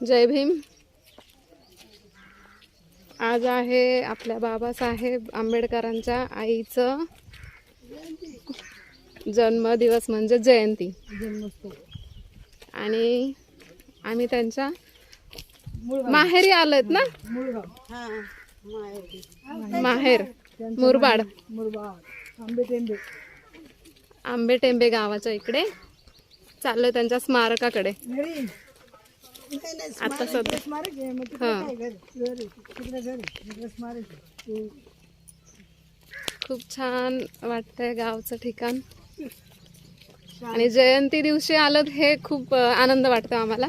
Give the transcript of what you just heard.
जय भीम. आज आहे आपल्या बाबासाहेब आंबेडकरांच्या आईचं जन्मदिवस म्हणजे जयंती. आणि आम्ही त्यांच्या माहेरी आलोत ना. माहेर मुरबाड आंबेटेंबे गावाच्या इकडे चाललोय त्यांच्या स्मारकाकडे. आता सध्या खूप छान वाटतंय गावचं ठिकाण. आणि जयंती दिवशी आलं हे खूप आनंद वाटतो आम्हाला.